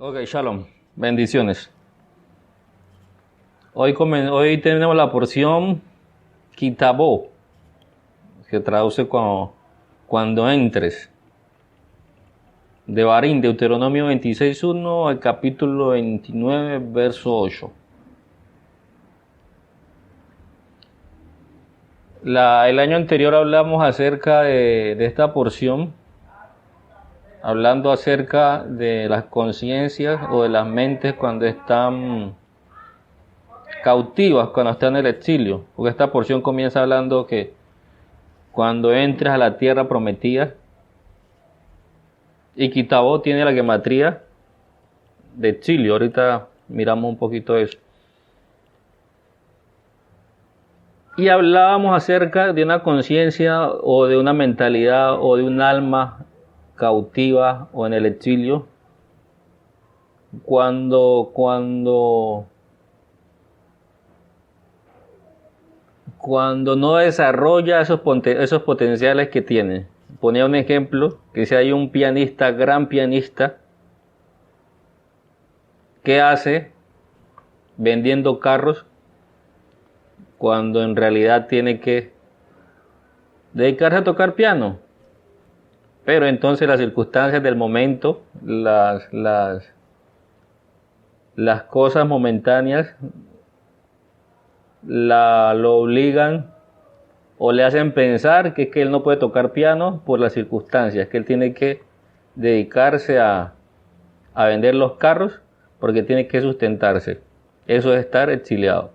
Ok, Shalom. Bendiciones. Hoy tenemos la porción Kitabó, que traduce como cuando entres. De Barín, Deuteronomio 26:1 al capítulo 29, verso 8. El año anterior hablamos acerca de esta porción, hablando acerca de las conciencias o de las mentes cuando están cautivas, cuando están en el exilio. Porque esta porción comienza hablando que cuando entres a la tierra prometida, y Kitabó tiene la gematría de exilio. Ahorita miramos un poquito eso. Y hablábamos acerca de una conciencia o de una mentalidad o de un alma cautiva o en el exilio cuando no desarrolla esos potenciales que tiene. Ponía un ejemplo, que si hay un pianista, gran pianista, ¿qué hace vendiendo carros cuando en realidad tiene que dedicarse a tocar piano? Pero entonces las circunstancias del momento, las cosas momentáneas lo obligan o le hacen pensar que es que él no puede tocar piano por las circunstancias, que él tiene que dedicarse a vender los carros porque tiene que sustentarse. Eso es estar exiliado.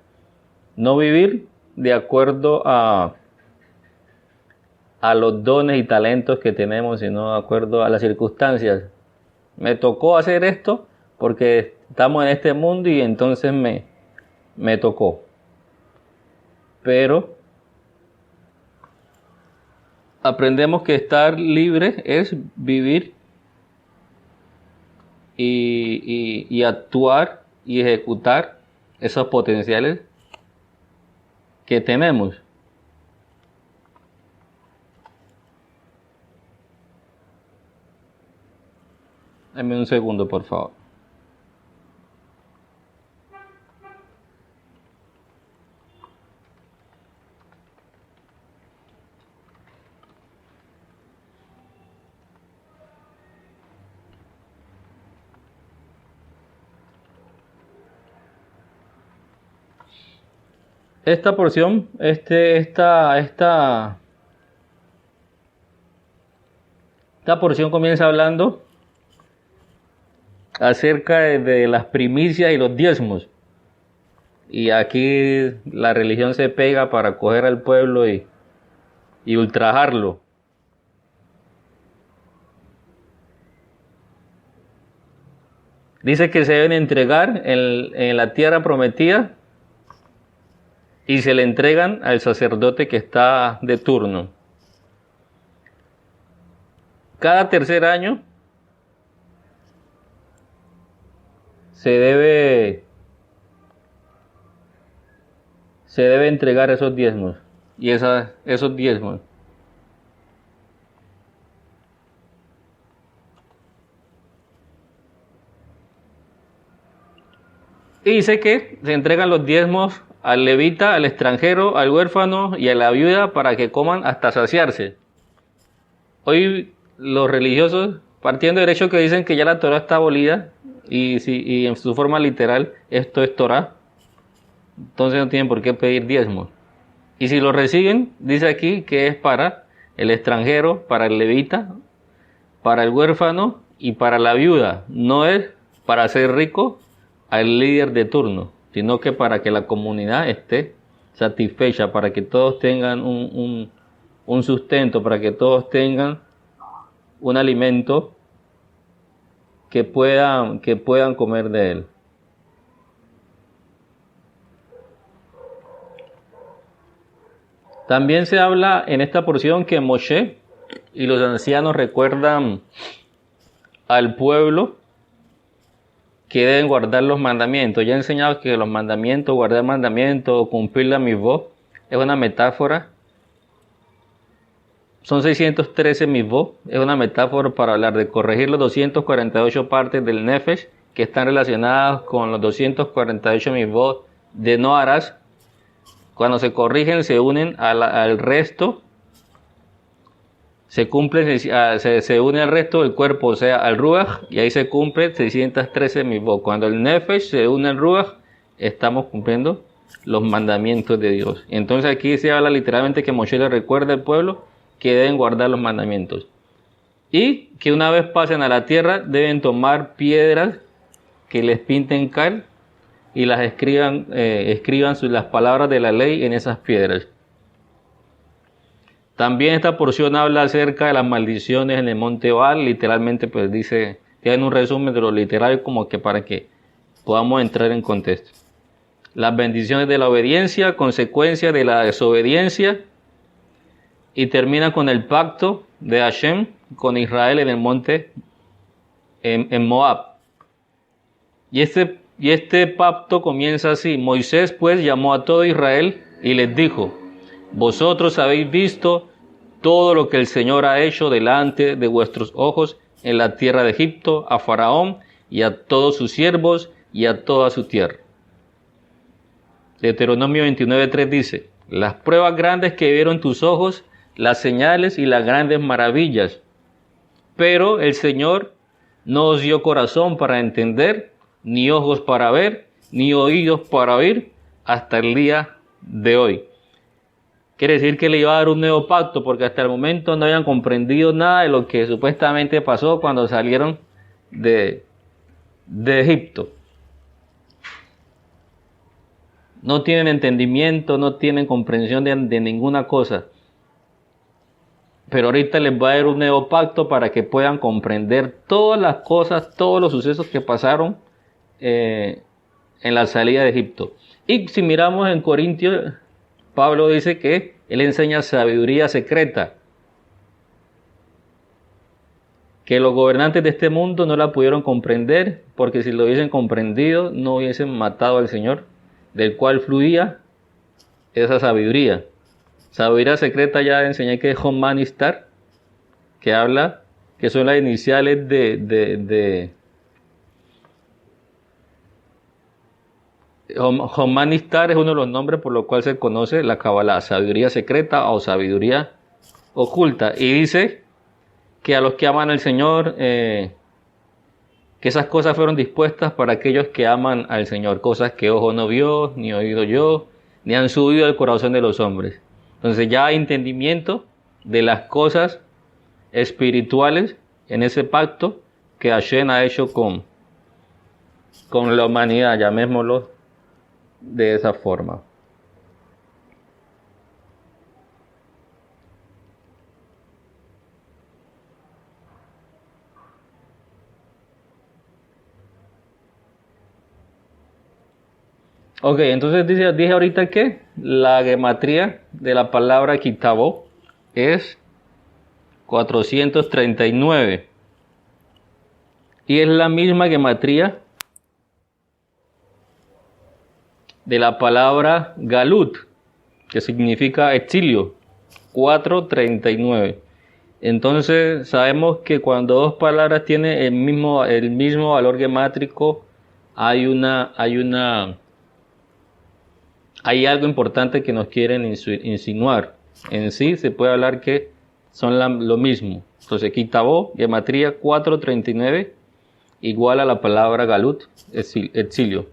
No vivir de acuerdo a los dones y talentos que tenemos, sino de acuerdo a las circunstancias. Me tocó hacer esto porque estamos en este mundo y entonces me tocó. Pero aprendemos que estar libre es vivir y actuar y ejecutar esos potenciales que tenemos. Dame un segundo, por favor. Esta porción, esta porción comienza hablando acerca de las primicias y los diezmos. Y aquí la religión se pega para coger al pueblo y ultrajarlo. Dice que se deben entregar en la tierra prometida y se le entregan al sacerdote que está de turno. Cada tercer año se debe entregar esos diezmos y esos diezmos. Y dice que se entregan los diezmos al levita, al extranjero, al huérfano y a la viuda para que coman hasta saciarse. Hoy los religiosos, partiendo del hecho que dicen que ya la Torah está abolida y en su forma literal esto es Torah, entonces no tienen por qué pedir diezmos. Y si lo reciben, dice aquí que es para el extranjero, para el levita, para el huérfano y para la viuda. No es para ser rico al líder de turno, sino que para que la comunidad esté satisfecha, para que todos tengan un sustento, para que todos tengan un alimento que puedan comer de él. También se habla en esta porción que Moshe y los ancianos recuerdan al pueblo que deben guardar los mandamientos. Ya he enseñado que los mandamientos, guardar mandamientos, cumplir la mitzvot, es una metáfora. Son 613 mitzvot, es una metáfora para hablar de corregir las 248 partes del Nefesh que están relacionadas con los 248 mitzvot de no harás, cuando se corrigen se unen al resto, se une al resto del cuerpo, o sea, al Ruach, y ahí se cumple 613 mitzvot. Cuando el Nefesh se une al Ruach, estamos cumpliendo los mandamientos de Dios. Entonces aquí se habla literalmente que Moshe le recuerda al pueblo que deben guardar los mandamientos. Y que una vez pasen a la tierra, deben tomar piedras que les pinten cal y las escriban las palabras de la ley en esas piedras. También esta porción habla acerca de las maldiciones en el monte Baal. Literalmente pues dice, tienen un resumen de lo literal como que para que podamos entrar en contexto. Las bendiciones de la obediencia, consecuencia de la desobediencia, y termina con el pacto de Hashem con Israel en el monte en Moab. Y este pacto comienza así: Moisés pues llamó a todo Israel y les dijo: vosotros habéis visto todo lo que el Señor ha hecho delante de vuestros ojos en la tierra de Egipto, a Faraón y a todos sus siervos y a toda su tierra. Deuteronomio 29:3 dice: las pruebas grandes que vieron tus ojos, las señales y las grandes maravillas. Pero el Señor no os dio corazón para entender, ni ojos para ver, ni oídos para oír, hasta el día de hoy. Quiere decir que le iba a dar un nuevo pacto, porque hasta el momento no habían comprendido nada de lo que supuestamente pasó cuando salieron de Egipto. No tienen entendimiento, no tienen comprensión de ninguna cosa. Pero ahorita les va a dar un nuevo pacto para que puedan comprender todas las cosas, todos los sucesos que pasaron en la salida de Egipto. Y si miramos en Corintios, Pablo dice que él enseña sabiduría secreta, que los gobernantes de este mundo no la pudieron comprender, porque si lo hubiesen comprendido no hubiesen matado al Señor, del cual fluía esa sabiduría. Sabiduría secreta, ya enseñé que es Homanistar, que habla, que son las iniciales Homanistar es uno de los nombres por los cuales se conoce la Kabbalah, sabiduría secreta o sabiduría oculta. Y dice que a los que aman al Señor, que esas cosas fueron dispuestas para aquellos que aman al Señor, cosas que ojo no vio, ni oído yo, ni han subido al corazón de los hombres. Entonces ya hay entendimiento de las cosas espirituales en ese pacto que Hashem ha hecho con la humanidad, llamémoslo de esa forma. Ok, entonces dije ahorita que la gematría de la palabra Kitabó es 439. Y es la misma gematría de la palabra Galut, que significa exilio, 439. Entonces sabemos que cuando dos palabras tienen el mismo valor gemátrico, hay algo importante que nos quieren insinuar. En sí se puede hablar que son lo mismo. Entonces Kitabó, gematría 439, igual a la palabra Galut, exilio.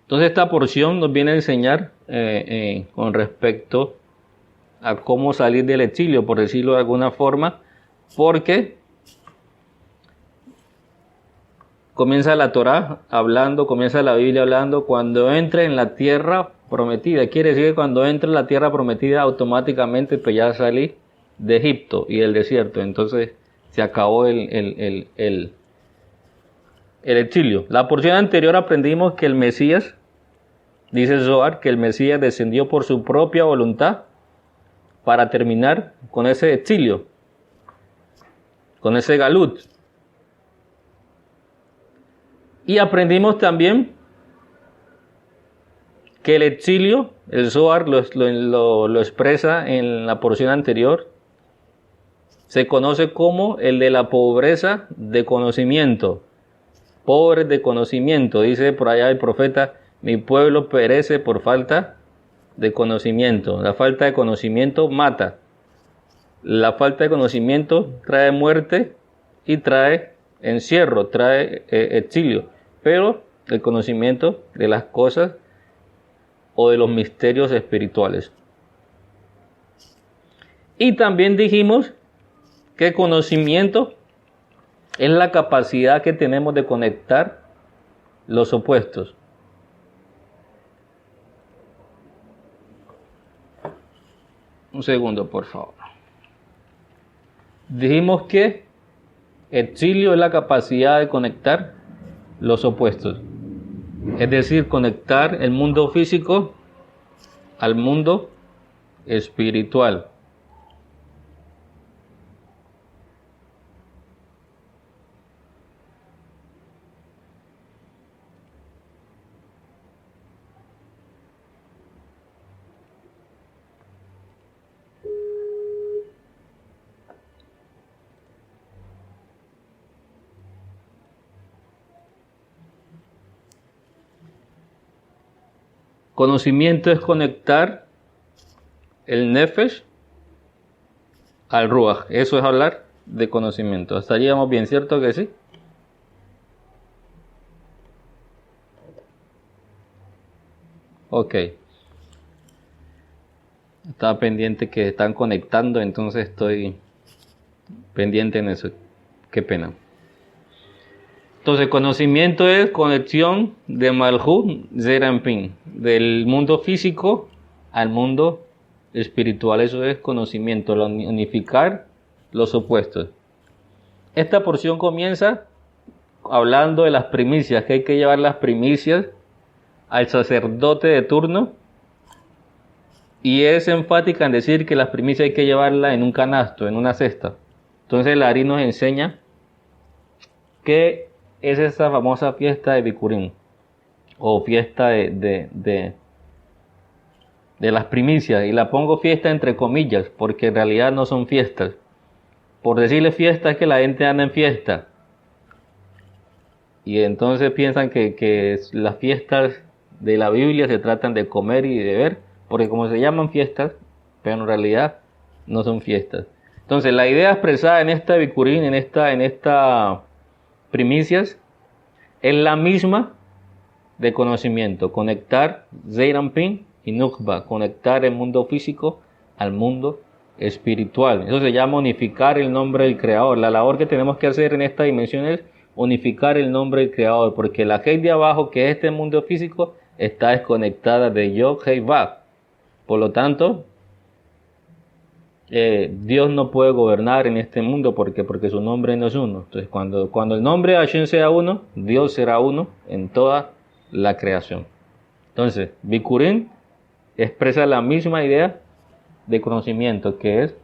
Entonces esta porción nos viene a enseñar con respecto a cómo salir del exilio, por decirlo de alguna forma, porque comienza la Torá hablando, comienza la Biblia hablando, cuando entre en la tierra prometida. Quiere decir que cuando entre en la tierra prometida automáticamente pues ya salí de Egipto y del desierto. Entonces se acabó el exilio. La porción anterior aprendimos que el Mesías, dice el Zohar, que el Mesías descendió por su propia voluntad para terminar con ese exilio, con ese Galut. Y aprendimos también que el exilio, el Zohar lo expresa en la porción anterior, se conoce como el de la pobreza de conocimiento. pobres de conocimiento. Dice por allá el profeta, mi pueblo perece por falta de conocimiento. La falta de conocimiento mata. La falta de conocimiento trae muerte y trae encierro, trae exilio. Pero el conocimiento de las cosas o de los misterios espirituales. Y también dijimos que conocimiento es la capacidad que tenemos de conectar los opuestos. Un segundo, por favor. Dijimos que exilio es la capacidad de conectar los opuestos. Es decir, conectar el mundo físico al mundo espiritual. Conocimiento es conectar el nefesh al ruach. Eso es hablar de conocimiento. ¿Estaríamos bien, cierto que sí? Ok. Estaba pendiente que están conectando, entonces estoy pendiente en eso. Qué pena. Entonces, conocimiento es conexión de Malhut Zerampin, del mundo físico al mundo espiritual. Eso es conocimiento, unificar los opuestos. Esta porción comienza hablando de las primicias, que hay que llevar las primicias al sacerdote de turno, y es enfática en decir que las primicias hay que llevarlas en un canasto, en una cesta. Entonces el Ari nos enseña que es esa famosa fiesta de Bikurim, o fiesta de las primicias, y la pongo fiesta entre comillas, porque en realidad no son fiestas. Por decirle fiesta es que la gente anda en fiesta, y entonces piensan que las fiestas de la Biblia se tratan de comer y de beber, porque como se llaman fiestas, pero en realidad no son fiestas. Entonces la idea expresada en esta Bikurim, en esta primicias, es la misma de conocimiento, conectar Zeirampin y Nukba, conectar el mundo físico al mundo espiritual. Eso se llama unificar el nombre del Creador. La labor que tenemos que hacer en esta dimensión es unificar el nombre del Creador, porque la Hei de abajo, que es este mundo físico, está desconectada de Yod Hei Vav. Por lo tanto, Dios no puede gobernar en este mundo porque su nombre no es uno. Entonces, cuando el nombre de Hashem sea uno, Dios será uno en toda la creación. Entonces, Bikurim expresa la misma idea de conocimiento, que es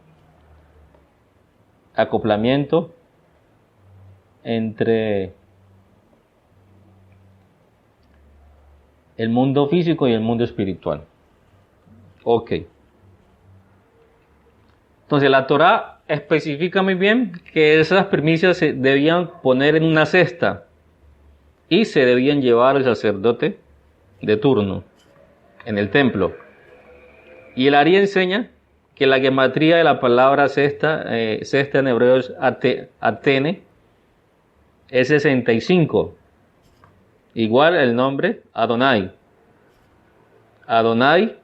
acoplamiento entre el mundo físico y el mundo espiritual. Ok. Entonces la Torá especifica muy bien que esas primicias se debían poner en una cesta y se debían llevar al sacerdote de turno en el templo. Y el Ari enseña que la gematría de la palabra cesta, cesta en hebreo es Atene, es 65. Igual el nombre Adonai. Adonai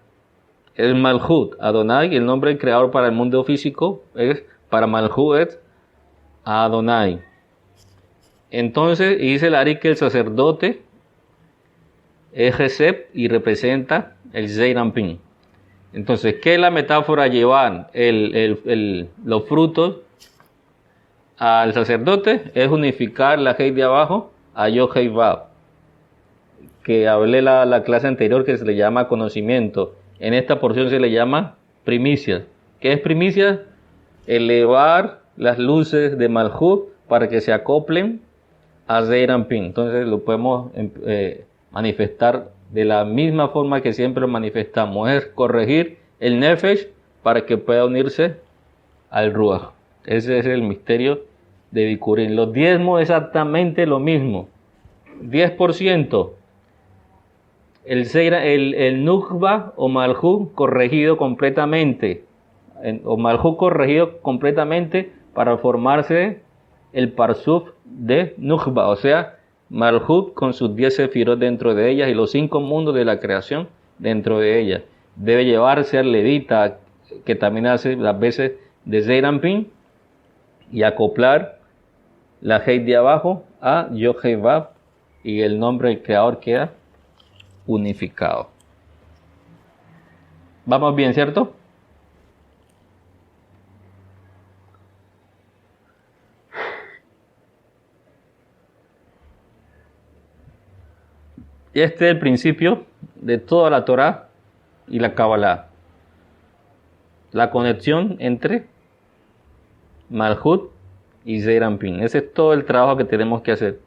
es Malhut. Adonai, el nombre del creador para el mundo físico, es para Malhut es Adonai. Entonces dice el Ari que el sacerdote es Gesep y representa el Zeirampin. Entonces, ¿qué es la metáfora? Llevar los frutos al sacerdote es unificar la Hei de abajo a Yod Hei Vav, que hablé la clase anterior, que se le llama conocimiento. En esta porción se le llama primicias. ¿Qué es primicias? Elevar las luces de Malhut para que se acoplen a Zeirampin. Entonces lo podemos manifestar de la misma forma que siempre lo manifestamos, es corregir el Nefesh para que pueda unirse al Ruach. Ese es el misterio de Bikurim. Los diezmos exactamente lo mismo. 10%, el Nukba o Malhut corregido completamente, o Malhut corregido completamente para formarse el Parsuf de Nukba, o sea, Malhut con sus 10 sefirot dentro de ellas y los 5 mundos de la creación dentro de ellas. Debe llevarse al levita, que también hace las veces de Zeirampin, y acoplar la Hei de abajo a Yod-Hei-Vav, y el nombre del creador queda unificado. ¿Vamos bien, cierto? Y este es el principio de toda la Torá y la Kabbalah. La conexión entre Malhut y Zeirampin. Ese es todo el trabajo que tenemos que hacer.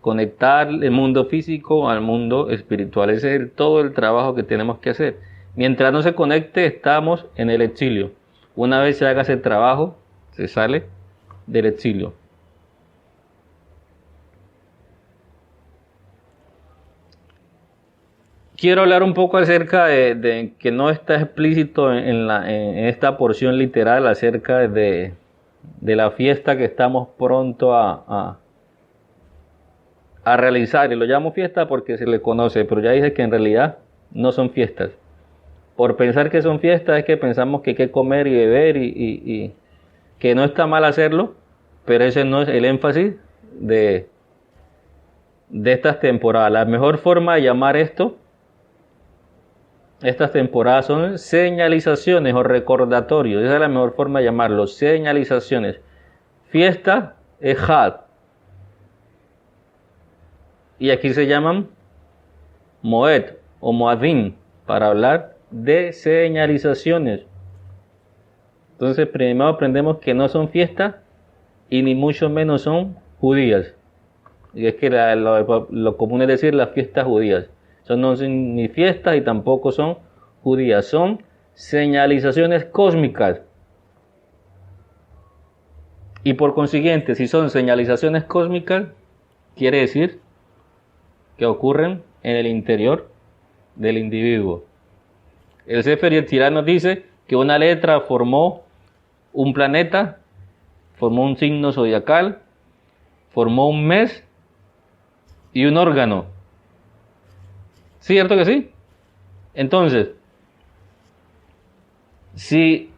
Conectar el mundo físico al mundo espiritual. Ese es todo el trabajo que tenemos que hacer. Mientras no se conecte, estamos en el exilio. Una vez se haga ese trabajo, se sale del exilio. Quiero hablar un poco acerca de que no está explícito en esta porción literal acerca de la fiesta que estamos pronto a realizar. Y lo llamo fiesta porque se le conoce, pero ya dije que en realidad no son fiestas. Por pensar que son fiestas es que pensamos que hay que comer y beber y que no está mal hacerlo, pero ese no es el énfasis de estas temporadas. La mejor forma de llamar estas temporadas son señalizaciones o recordatorios. Esa es la mejor forma de llamarlo, señalizaciones. Fiesta es Had. Y aquí se llaman Moed o Moadim para hablar de señalizaciones. Entonces primero aprendemos que no son fiestas y ni mucho menos son judías. Y es que lo común es decir las fiestas judías. Son no son ni fiestas y tampoco son judías. Son señalizaciones cósmicas. Y por consiguiente, si son señalizaciones cósmicas, quiere decir que ocurren en el interior del individuo. El Sefer Yetzirah nos dice que una letra formó un planeta, formó un signo zodiacal, formó un mes y un órgano. ¿Cierto que sí? Entonces, si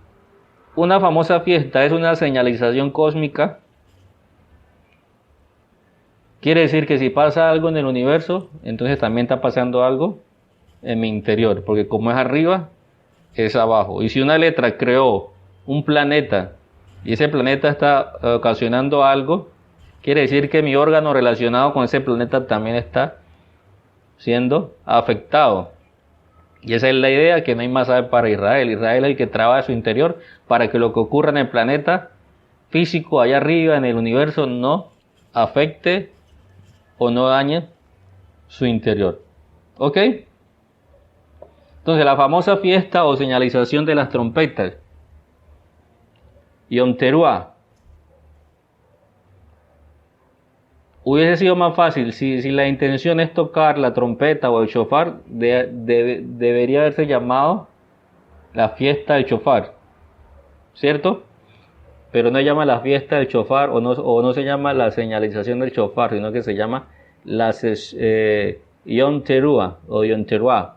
una famosa fiesta es una señalización cósmica, quiere decir que si pasa algo en el universo, entonces también está pasando algo en mi interior, porque como es arriba, es abajo. Y si una letra creó un planeta y ese planeta está ocasionando algo, quiere decir que mi órgano relacionado con ese planeta también está siendo afectado. Y esa es la idea, que no hay más saber para Israel. Israel es el que trabaja su interior para que lo que ocurra en el planeta físico allá arriba en el universo no afecte o no dañe su interior. ¿Ok? Entonces la famosa fiesta o señalización de las trompetas, Yom Teruah, hubiese sido más fácil si la intención es tocar la trompeta o el shofar, debería haberse llamado la fiesta del shofar, ¿cierto? Pero no se llama la fiesta del shofar o no se llama la señalización del shofar, sino que se llama Yom Teruah o Yom Teruah,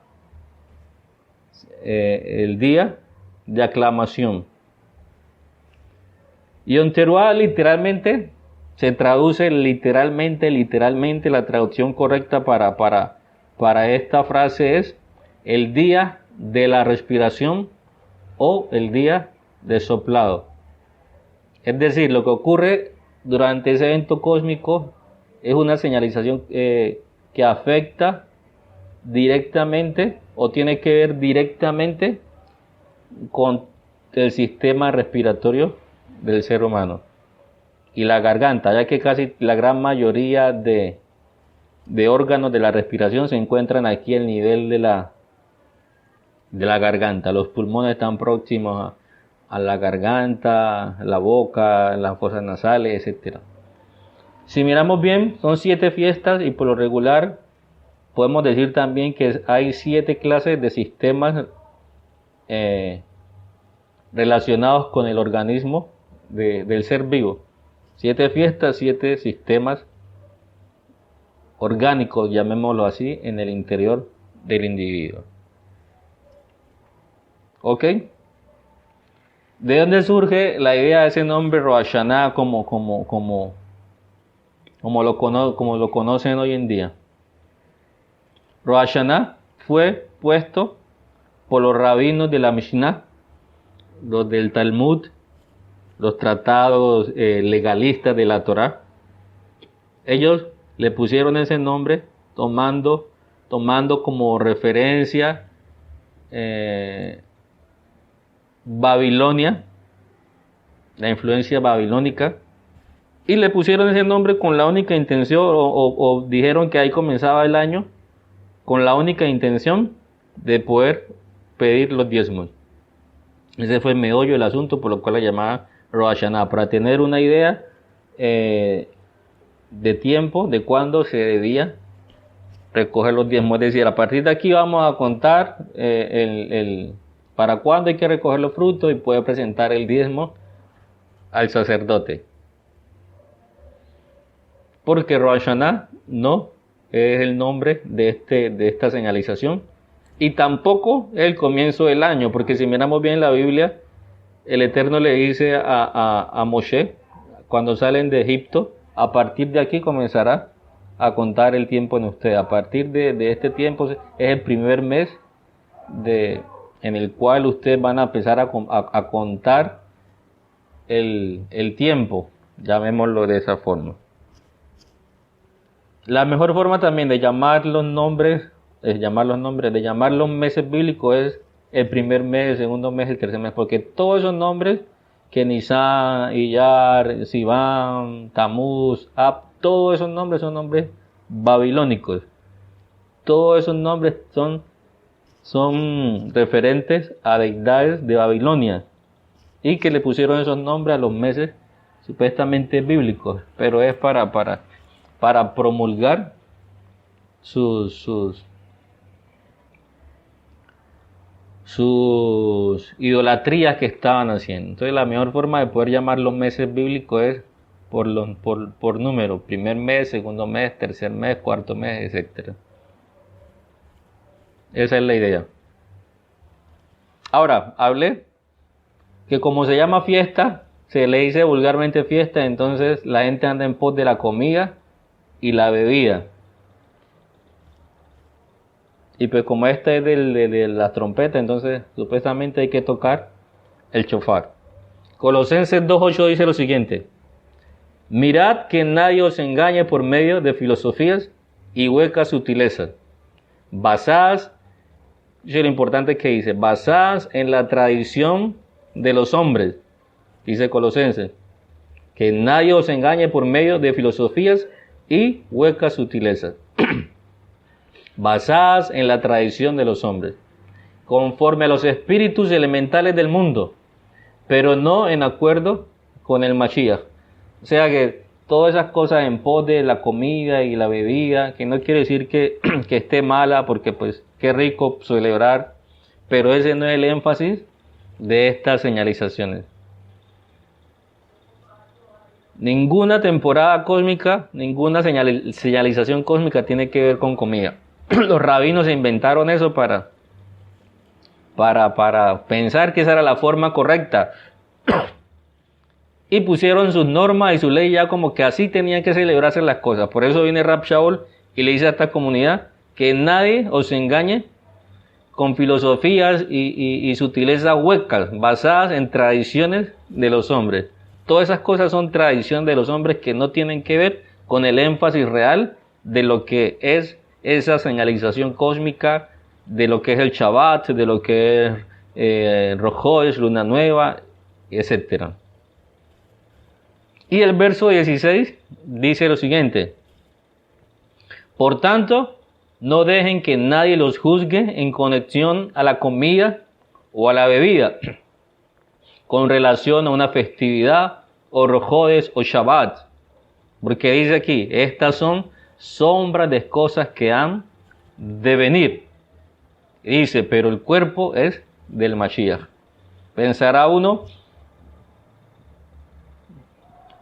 el día de aclamación. Yom Teruah literalmente se traduce literalmente, la traducción correcta para esta frase es el día de la respiración o el día de soplado. Es decir, lo que ocurre durante ese evento cósmico es una señalización que afecta directamente o tiene que ver directamente con el sistema respiratorio del ser humano y la garganta, ya que casi la gran mayoría de órganos de la respiración se encuentran aquí al nivel de la garganta. Los pulmones están próximos a la garganta, la boca, las fosas nasales, etc. Si miramos bien, son 7 fiestas y por lo regular podemos decir también que hay 7 clases de sistemas relacionados con el organismo del ser vivo. 7 fiestas, 7 sistemas orgánicos, llamémoslo así, en el interior del individuo. ¿Ok? ¿De dónde surge la idea de ese nombre Rosh Hashanah como lo conocen hoy en día? Rosh Hashanah fue puesto por los rabinos de la Mishnah, los del Talmud, los tratados legalistas de la Torá. Ellos le pusieron ese nombre tomando como referencia Babilonia, la influencia babilónica, y le pusieron ese nombre con la única intención, o dijeron que ahí comenzaba el año, con la única intención de poder pedir los diezmos. Ese fue el meollo del asunto, por lo cual la llamaba Rosh Hashanah, para tener una idea de tiempo, de cuándo se debía recoger los diezmos. Es decir, a partir de aquí vamos a contar para cuándo hay que recoger los frutos y poder presentar el diezmo al sacerdote. Porque Rosh Hashanah no es el nombre de esta señalización, y tampoco es el comienzo del año, porque si miramos bien la Biblia, el Eterno le dice a Moshe, cuando salen de Egipto, a partir de aquí comenzará a contar el tiempo en usted. A partir de este tiempo es el primer mes en el cual ustedes van a empezar a contar el tiempo, llamémoslo de esa forma. La mejor forma también de llamar los meses bíblicos es el primer mes, el segundo mes, el tercer mes, porque todos esos nombres, que Nisan, Iyar, Sivan, Tamuz, Ab, todos esos nombres son nombres babilónicos. Todos esos nombres son referentes a deidades de Babilonia, y que le pusieron esos nombres a los meses supuestamente bíblicos, pero es para promulgar sus idolatrías que estaban haciendo. Entonces la mejor forma de poder llamar los meses bíblicos es por número: primer mes, segundo mes, tercer mes, cuarto mes, etc. Esa es la idea. Ahora, hablé que como se llama fiesta, se le dice vulgarmente fiesta, entonces la gente anda en pos de la comida y la bebida. Y pues como esta es de la trompeta, entonces supuestamente hay que tocar el shofar. Colosenses 2:8 dice lo siguiente: mirad que nadie os engañe por medio de filosofías y huecas sutilezas, basadas, es lo importante que dice, basadas en la tradición de los hombres. Dice Colosenses, que nadie os engañe por medio de filosofías y huecas sutilezas, basadas en la tradición de los hombres, conforme a los espíritus elementales del mundo, pero no en acuerdo con el Mashiach. O sea que todas esas cosas en pos de la comida y la bebida, que no quiere decir que esté mala, porque pues qué rico celebrar, pero ese no es el énfasis de estas señalizaciones. Ninguna temporada cósmica, ninguna señalización cósmica tiene que ver con comida. Los rabinos se inventaron eso para pensar que esa era la forma correcta. Y pusieron sus normas y su ley ya como que así tenían que celebrarse las cosas. Por eso viene Rab Shaul y le dice a esta comunidad que nadie os engañe con filosofías y sutilezas huecas basadas en tradiciones de los hombres. Todas esas cosas son tradición de los hombres que no tienen que ver con el énfasis real de lo que es esa señalización cósmica, de lo que es el Shabbat, de lo que es Rojosh, Luna Nueva, etc. Y el verso 16 dice lo siguiente: por tanto, no dejen que nadie los juzgue en conexión a la comida o a la bebida, con relación a una festividad o rojodes o Shabbat, Porque dice aquí, estas son sombras de cosas que han de venir. Y dice, pero el cuerpo es del Mashiach. Pensará uno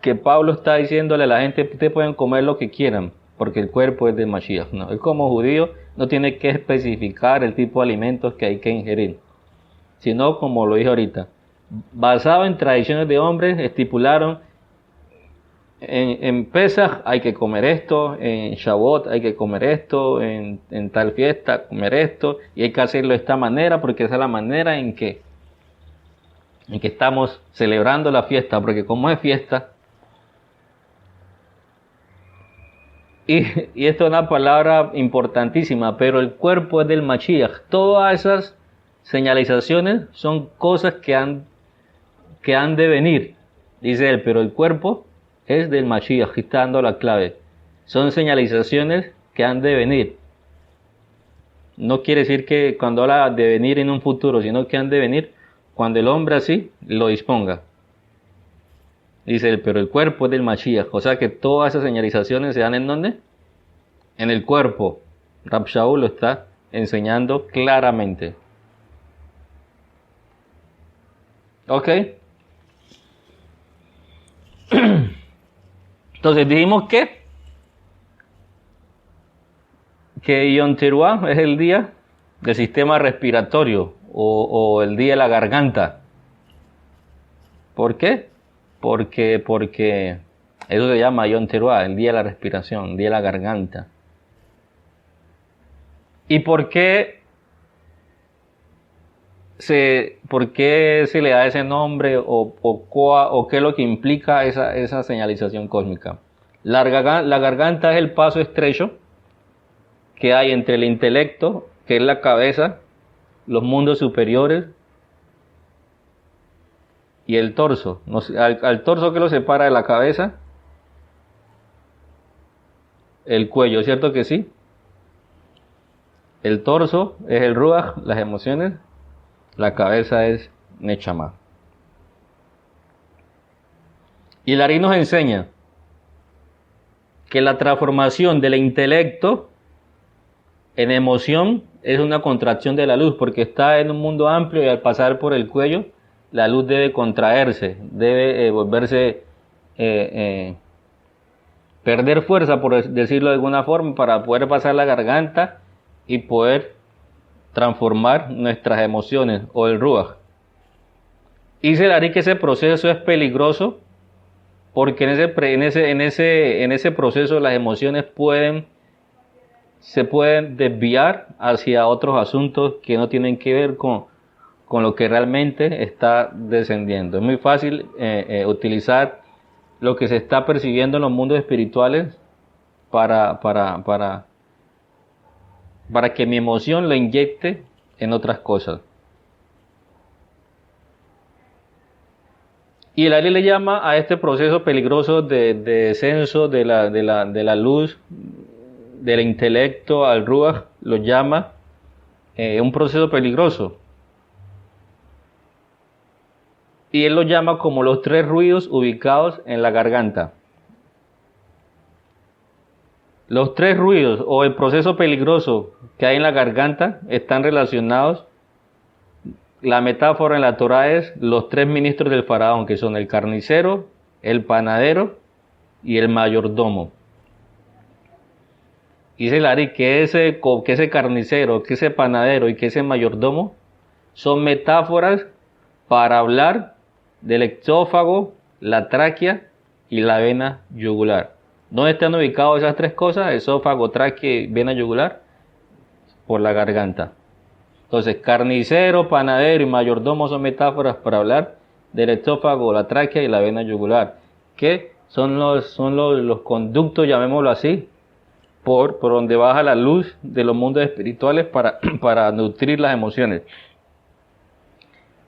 que Pablo está diciéndole a la gente, ustedes pueden comer lo que quieran, porque el cuerpo es del Mashiach. No, él como judío no tiene que especificar el tipo de alimentos que hay que ingerir, sino como lo dije ahorita, basado en tradiciones de hombres, estipularon en Pesach hay que comer esto, en Shavuot hay que comer esto, en tal fiesta comer esto, y hay que hacerlo de esta manera porque esa es la manera en que estamos celebrando la fiesta, porque como es fiesta, y esto es una palabra importantísima, pero el cuerpo es del Mashiach. Todas esas señalizaciones son cosas que han de venir, dice él, pero el cuerpo es del Mashiach, aquí está dando la clave. Son señalizaciones que han de venir. No quiere decir que cuando habla de venir en un futuro, sino que han de venir cuando el hombre así lo disponga. Dice él, pero el cuerpo es del Mashiach. O sea que todas esas señalizaciones se dan ¿en dónde? En el cuerpo. Rab Shaul lo está enseñando claramente. ¿Ok? Entonces dijimos que Yom Teruah es el día del sistema respiratorio o el día de la garganta. ¿Por qué? Porque eso se llama Yom Teruah, el día de la respiración, el día de la garganta. ¿Y por qué se le da ese nombre o qué es lo que implica esa señalización cósmica? La garganta es el paso estrecho que hay entre el intelecto, que es la cabeza, los mundos superiores y el torso. Al torso que lo separa de la cabeza, el cuello, ¿cierto que sí? El torso es el ruach, las emociones, la cabeza es nechama. Y Larí nos enseña que la transformación del intelecto en emoción es una contracción de la luz, porque está en un mundo amplio y al pasar por el cuello, la luz debe contraerse, debe volverse, perder fuerza, por decirlo de alguna forma, para poder pasar la garganta y poder transformar nuestras emociones o el ruach. Y se daría que ese proceso es peligroso porque en ese proceso las emociones se pueden desviar hacia otros asuntos que no tienen que ver con lo que realmente está descendiendo. Es muy fácil utilizar lo que se está percibiendo en los mundos espirituales para que mi emoción la inyecte en otras cosas. Y el Ari le llama a este proceso peligroso de descenso de la luz, del intelecto al ruach, lo llama un proceso peligroso. Y él lo llama como los 3 ruidos ubicados en la garganta. Los 3 ruidos o el proceso peligroso que hay en la garganta están relacionados. La metáfora en la Torah es los 3 ministros del faraón, que son el carnicero, el panadero y el mayordomo. Dice Lari que ese carnicero, que ese panadero y que ese mayordomo son metáforas para hablar del esófago, la tráquea y la vena yugular. ¿Dónde están ubicados esas 3 cosas? Esófago, tráquea y vena yugular. Por la garganta. Entonces, carnicero, panadero y mayordomo son metáforas para hablar del esófago, la tráquea y la vena yugular, que son los conductos, llamémoslo así, por donde baja la luz de los mundos espirituales para nutrir las emociones.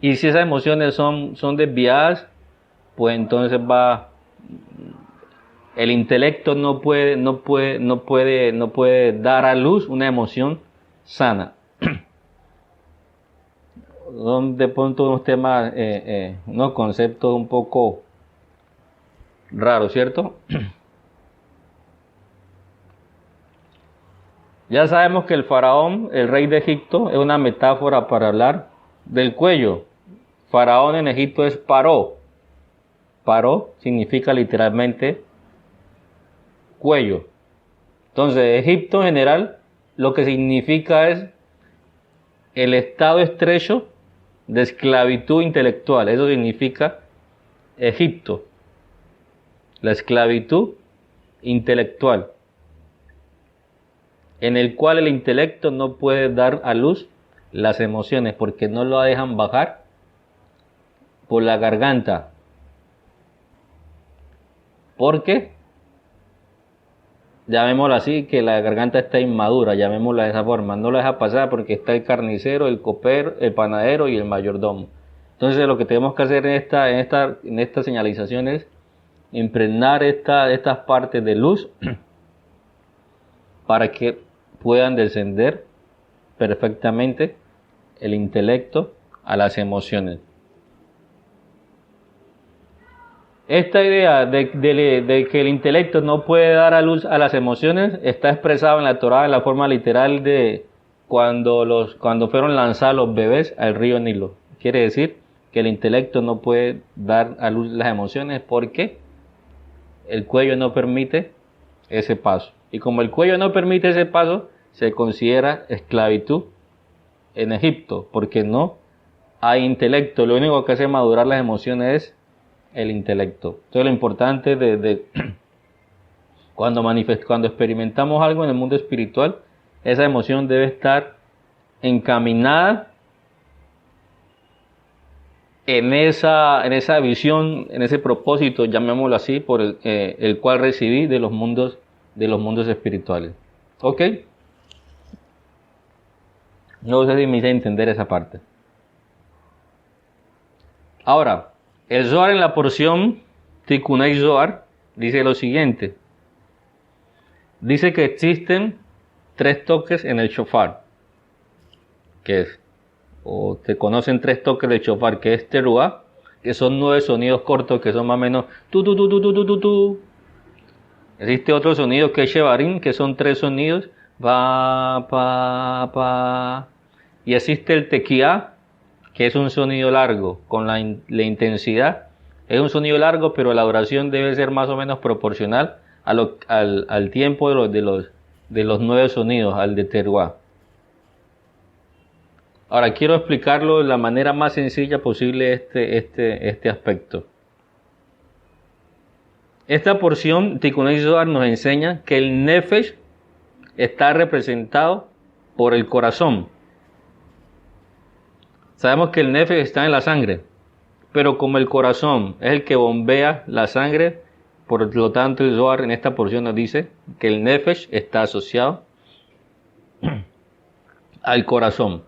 Y si esas emociones son desviadas, pues entonces el intelecto no puede dar a luz una emoción sana. Son de pronto unos temas, unos conceptos un poco raros, ¿cierto? Ya sabemos que el faraón, el rey de Egipto, es una metáfora para hablar del cuello. Faraón en Egipto es Paró. Paró significa literalmente cuello. Entonces, Egipto en general lo que significa es el estado estrecho de esclavitud intelectual. Eso significa Egipto, la esclavitud intelectual, en el cual el intelecto no puede dar a luz las emociones porque no lo dejan bajar por la garganta. Porque, llamémoslo así, que la garganta está inmadura, llamémosla de esa forma, no lo deja pasar porque está el carnicero, el copero, el panadero y el mayordomo. Entonces lo que tenemos que hacer en esta señalización es impregnar estas partes de luz para que puedan descender perfectamente el intelecto a las emociones. Esta idea de que el intelecto no puede dar a luz a las emociones está expresado en la Torá en la forma literal de cuando fueron lanzados los bebés al río Nilo. Quiere decir que el intelecto no puede dar a luz las emociones porque el cuello no permite ese paso. Y como el cuello no permite ese paso, se considera esclavitud en Egipto, porque no hay intelecto. Lo único que hace madurar las emociones es el intelecto. Entonces lo importante cuando experimentamos algo en el mundo espiritual, esa emoción debe estar encaminada en esa visión, en ese propósito, llamémoslo así, por el cual recibí de los mundos espirituales. ¿Ok? No sé si me hice entender esa parte. Ahora, el Zohar en la porción Tikunei Zohar dice lo siguiente. Dice que existen 3 toques en el shofar, que es, o se conocen 3 toques del shofar, que es teruá, que son 9 sonidos cortos, que son más o menos tu tu tu tu tu tu tu tu. Existe otro sonido que es shevarim, que son 3 sonidos, pa pa pa. Y existe el tequía, que es un sonido largo, con la intensidad. Es un sonido largo, pero la duración debe ser más o menos proporcional al tiempo de los 9 sonidos, al de teruá. Ahora quiero explicarlo de la manera más sencilla posible este aspecto. Esta porción, Tikunei Zohar, nos enseña que el Nefesh está representado por el corazón. Sabemos que el Nefesh está en la sangre, pero como el corazón es el que bombea la sangre, por lo tanto el Zohar en esta porción nos dice que el Nefesh está asociado al corazón.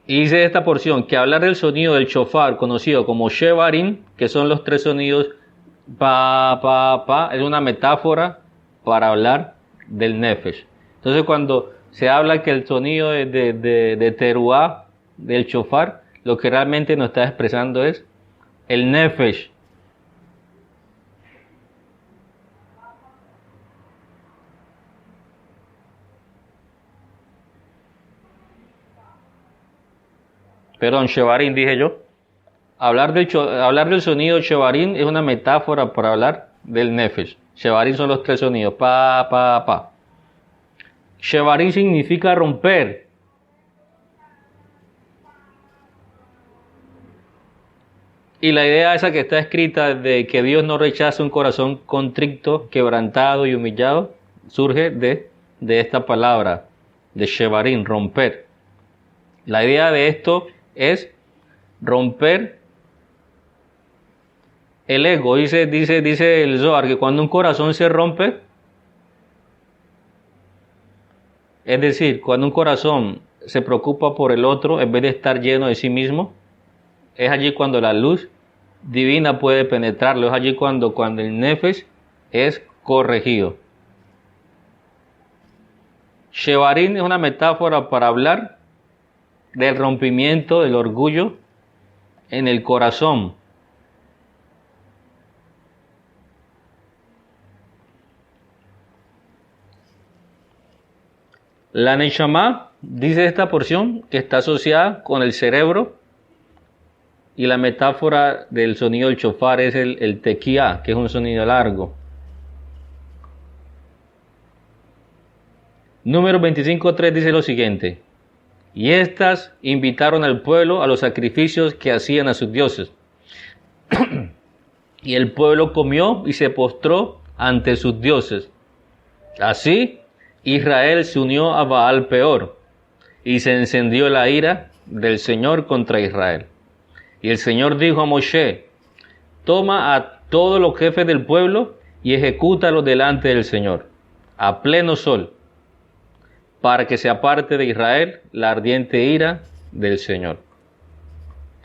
Y dice esta porción que hablar del sonido del shofar, conocido como shevarim, que son los 3 sonidos pa, pa, pa, es una metáfora para hablar del nefesh. Entonces cuando se habla que el sonido de teruá, del shofar, lo que realmente nos está expresando es el nefesh. Perdón, shevarim dije yo. Hablar del sonido shevarim es una metáfora para hablar del nefesh. Shevarim son los 3 sonidos, pa, pa, pa. Shevarim significa romper. Y la idea esa que está escrita de que Dios no rechaza un corazón contrito, quebrantado y humillado, surge de esta palabra, de shevarim, romper. La idea de esto es romper el ego. Dice el Zohar que cuando un corazón se rompe, es decir, cuando un corazón se preocupa por el otro en vez de estar lleno de sí mismo, es allí cuando la luz divina puede penetrarlo, es allí cuando el nefesh es corregido. Shevarim es una metáfora para hablar del rompimiento del orgullo en el corazón. La Neshama, dice esta porción, que está asociada con el cerebro, y la metáfora del sonido del shofar es el tequía, que es un sonido largo. Número 25.3 dice lo siguiente: y estas invitaron al pueblo a los sacrificios que hacían a sus dioses. Y el pueblo comió y se postró ante sus dioses. Así, Israel se unió a Baal Peor, y se encendió la ira del Señor contra Israel. Y el Señor dijo a Moshe: toma a todos los jefes del pueblo y ejecútalos delante del Señor, a pleno sol, para que se aparte de Israel la ardiente ira del Señor.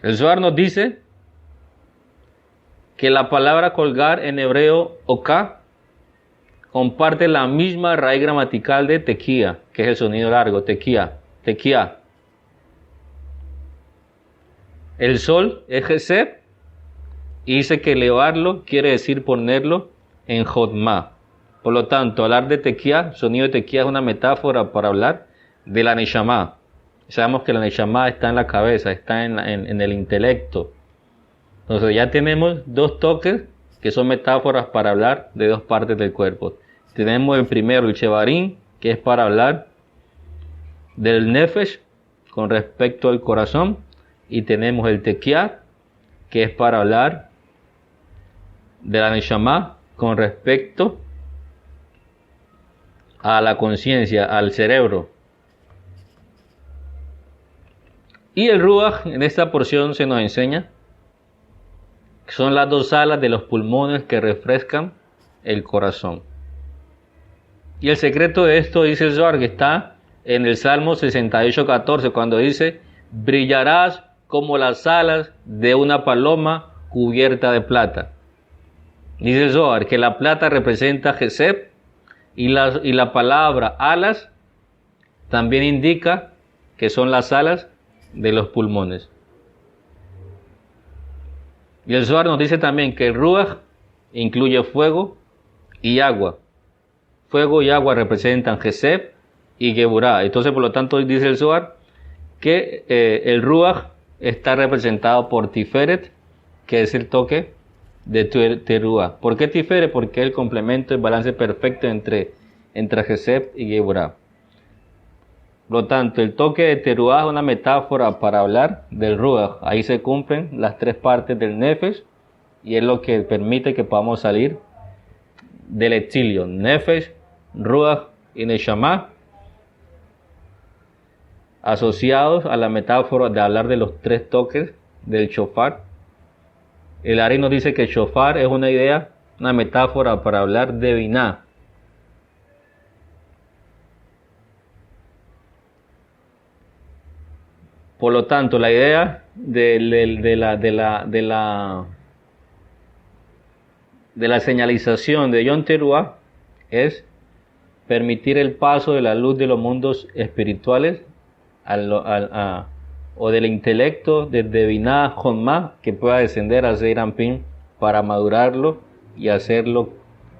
El Zohar nos dice que la palabra colgar en hebreo oká comparte la misma raíz gramatical de tequía, que es el sonido largo, tequía. El sol es gesed, y dice que elevarlo quiere decir ponerlo en jodma. Por lo tanto, hablar de tequía, sonido de tequía, es una metáfora para hablar de la neshama. Sabemos que la neshama está en la cabeza, está en el intelecto. Entonces ya tenemos dos toques que son metáforas para hablar de dos partes del cuerpo. Tenemos el primero, el shevarim, que es para hablar del nefesh con respecto al corazón, y tenemos el tequía, que es para hablar de la neshama con respecto a la conciencia, al cerebro. Y el ruach en esta porción se nos enseña que son las dos alas de los pulmones que refrescan el corazón. Y el secreto de esto, dice el Zohar, que está en el Salmo 68:14, cuando dice: brillarás como las alas de una paloma cubierta de plata. Dice el Zohar que la plata representa Gesed, y la palabra alas también indica que son las alas de los pulmones. Y el Zohar nos dice también que el Ruach incluye fuego y agua. Fuego y agua representan Gesed y Geburah. Entonces, por lo tanto, dice el Zohar que el Ruach está representado por Tiferet, que es el toque de Teruah. ¿Por qué Tiferet? Porque es el complemento, el balance perfecto entre Gesed y Geburah. Por lo tanto, el toque de Teruah es una metáfora para hablar del Ruach. Ahí se cumplen las tres partes del Nefesh, y es lo que permite que podamos salir del exilio. Nefesh, Ruach y Neshama, asociados a la metáfora de hablar de los tres toques del shofar. El Ari nos dice que el shofar es una idea, una metáfora para hablar de Binah. Por lo tanto, la idea de la señalización de Yom Teruah es permitir el paso de la luz de los mundos espirituales o del intelecto desde Binah Jodma, que pueda descender a Zeir Anpin para madurarlo y hacerlo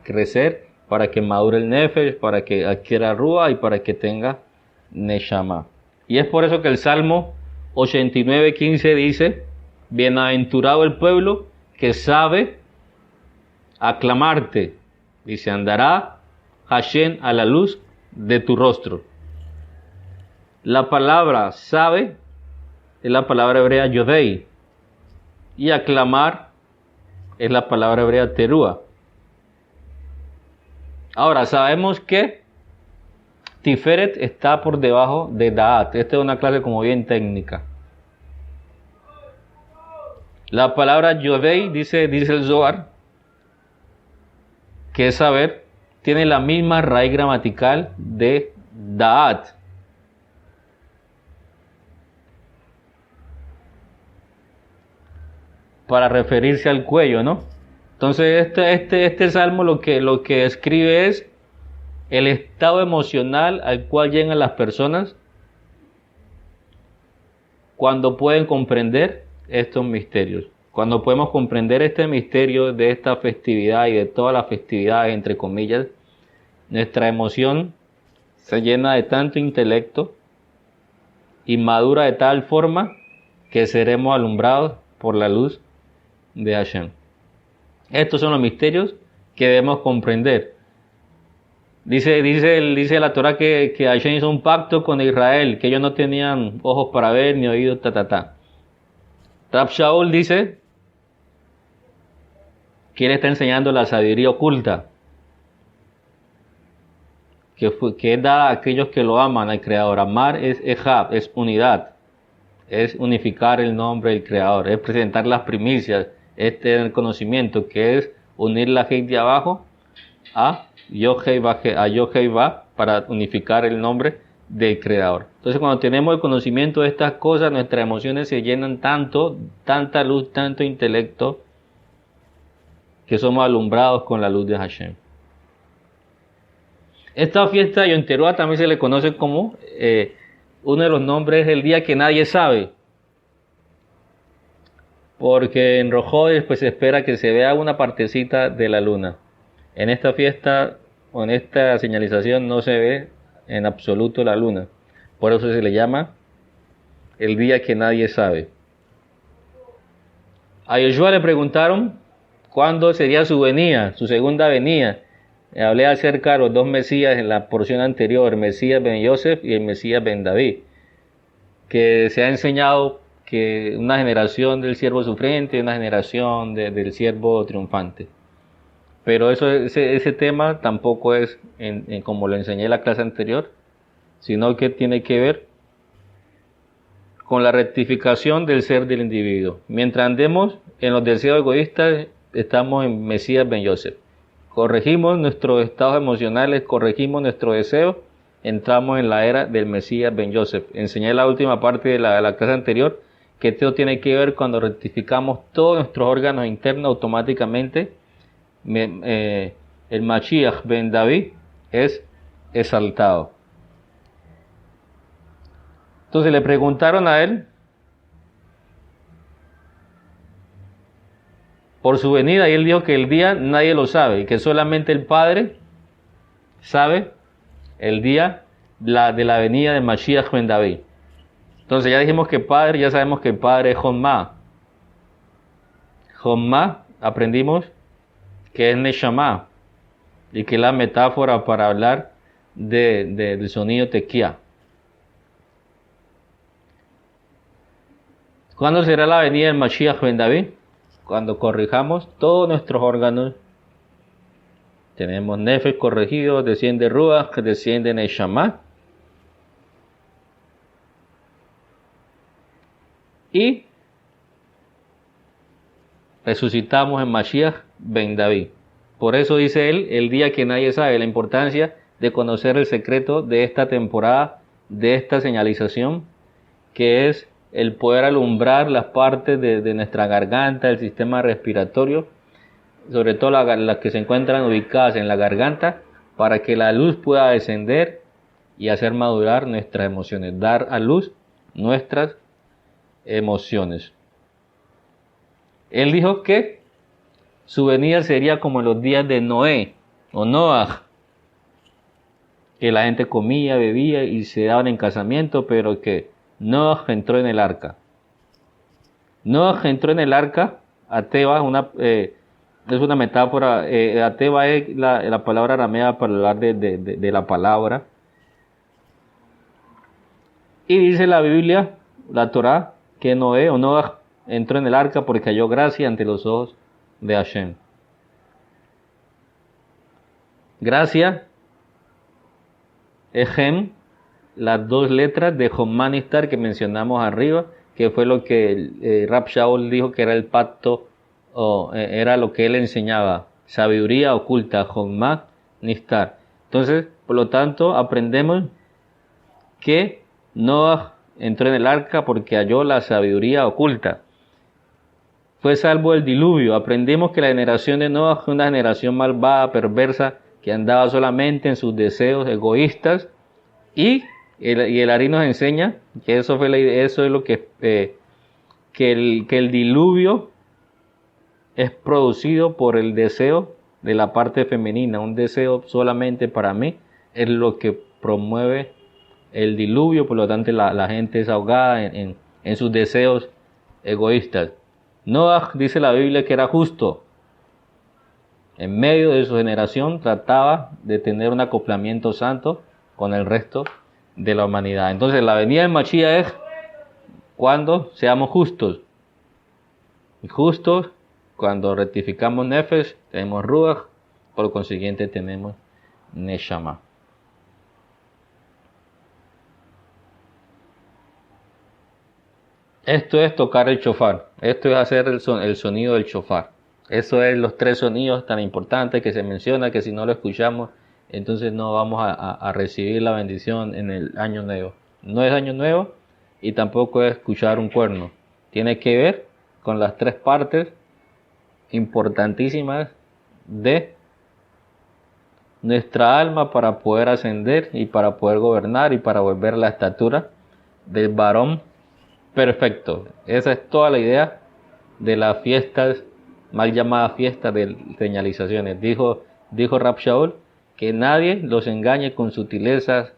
crecer, para que madure el Nefesh, para que adquiera Ruah y para que tenga Neshama. Y es por eso que el Salmo 89:15 dice: bienaventurado el pueblo que sabe aclamarte, dice, andará Hashem a la luz de tu rostro. La palabra sabe es la palabra hebrea yodei, y aclamar es la palabra hebrea teruah. Ahora sabemos que Tiferet está por debajo de Da'at. Esta es una clase como bien técnica. La palabra Yodei, dice el Zohar, que es saber, tiene la misma raíz gramatical de Da'at. Para referirse al cuello, ¿no? Entonces este salmo lo que escribe es el estado emocional al cual llegan las personas cuando pueden comprender estos misterios. Cuando podemos comprender este misterio de esta festividad y de todas las festividades, entre comillas, nuestra emoción se llena de tanto intelecto y madura de tal forma que seremos alumbrados por la luz de Hashem. Estos son los misterios que debemos comprender. Dice la Torah que Hashem hizo un pacto con Israel, que ellos no tenían ojos para ver ni oídos, Rab Shaul dice que él está enseñando la sabiduría oculta, que es dada a aquellos que lo aman al Creador. Amar es ejab, es unidad, es unificar el nombre del Creador, es presentar las primicias, es tener conocimiento, que es unir la Hei de abajo a Yod-Hei-Va para unificar el nombre del Creador. Entonces, cuando tenemos el conocimiento de estas cosas, nuestras emociones se llenan tanta luz, tanto intelecto, que somos alumbrados con la luz de Hashem. Esta fiesta de Yom Teruah también se le conoce como, uno de los nombres, el día que nadie sabe. Porque en Rojodes pues se espera que se vea una partecita de la luna. En esta fiesta o en esta señalización no se ve en absoluto la luna. Por eso se le llama el día que nadie sabe. A Yoshua le preguntaron cuándo sería su venida, su segunda venida. Hablé acerca de los dos Mesías en la porción anterior, el Mesías ben Yosef y el Mesías ben David, que se ha enseñado que una generación del siervo sufriente y una generación del siervo triunfante. Pero ese tema tampoco es como lo enseñé en la clase anterior, sino que tiene que ver con la rectificación del ser del individuo. Mientras andemos en los deseos egoístas, estamos en Mesías ben Yosef. Corregimos nuestros estados emocionales, corregimos nuestros deseos, entramos en la era del Mesías ben Yosef. Enseñé la última parte de la clase anterior que esto tiene que ver cuando rectificamos todos nuestros órganos internos automáticamente. El Mashiach ben David es exaltado. Entonces le preguntaron a él por su venida y él dijo que el día nadie lo sabe y que solamente el Padre sabe el día de la venida de Mashiach ben David. Entonces ya dijimos que Padre, ya sabemos que el Padre es Jonma. Jonma aprendimos que es Neshama y que es la metáfora para hablar del sonido tequía. ¿Cuándo será la venida del Mashiach ben David? Cuando corrijamos todos nuestros órganos. Tenemos Nefesh corregido, desciende Ruach, desciende Neshama. Y resucitamos en Mashiach ben David. Por eso dice él, el día que nadie sabe, la importancia de conocer el secreto de esta temporada, de esta señalización, que es el poder alumbrar las partes de nuestra garganta, del sistema respiratorio, sobre todo las que se encuentran ubicadas en la garganta, para que la luz pueda descender y hacer madurar nuestras emociones, dar a luz nuestras emociones. Él dijo que su venida sería como en los días de Noé o Noah, que la gente comía, bebía y se daban en casamiento, pero que Noah entró en el arca. Noah entró en el arca. Ateba es una metáfora. Ateba es la palabra aramea para hablar de la palabra. Y dice la Biblia, la Torah, que Noé o Noah entró en el arca porque halló gracia ante los ojos de Hashem. Gracia, Ejem, las dos letras de Jomanistar que mencionamos arriba, que fue lo que Rab Shaul dijo que era el pacto, era lo que él enseñaba, sabiduría oculta, Jomanistar. Entonces, por lo tanto, aprendemos que Noah entró en el arca porque halló la sabiduría oculta. Fue salvo del diluvio. Aprendimos que la generación de Noah fue una generación malvada, perversa, que andaba solamente en sus deseos egoístas. Y el Ari nos enseña que eso es lo que el diluvio es producido por el deseo de la parte femenina. Un deseo solamente para mí es lo que promueve el diluvio, por lo tanto la gente es ahogada en sus deseos egoístas. Noah, dice la Biblia, que era justo. En medio de su generación trataba de tener un acoplamiento santo con el resto de la humanidad. Entonces la venida del Mashiach es cuando seamos justos. Y justos cuando rectificamos Nefesh, tenemos Ruach, por consiguiente tenemos Neshama. Esto es tocar el shofar. Esto es hacer el sonido del shofar. Eso es los 3 sonidos tan importantes que se menciona, que si no lo escuchamos, entonces no vamos a recibir la bendición en el año nuevo. No es año nuevo y tampoco es escuchar un cuerno. Tiene que ver con las 3 partes importantísimas de nuestra alma para poder ascender y para poder gobernar y para volver a la estatura del varón perfecto. Esa es toda la idea de las fiestas, mal llamadas fiestas de señalizaciones. Dijo Rab Shaul que nadie los engañe con sutilezas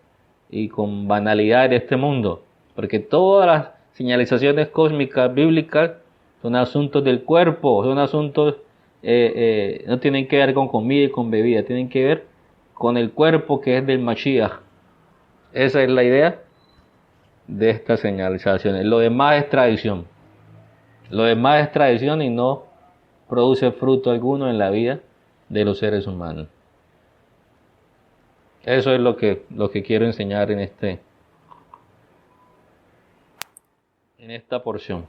y con banalidades de este mundo, porque todas las señalizaciones cósmicas bíblicas son asuntos del cuerpo, son asuntos, no tienen que ver con comida y con bebida, tienen que ver con el cuerpo que es del Mashiach. Esa es la idea de estas señalizaciones. Lo demás es tradición. Lo demás es tradición y no produce fruto alguno en la vida de los seres humanos. Eso es lo que quiero enseñar en esta porción.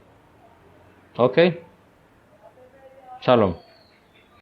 ¿Ok? Shalom.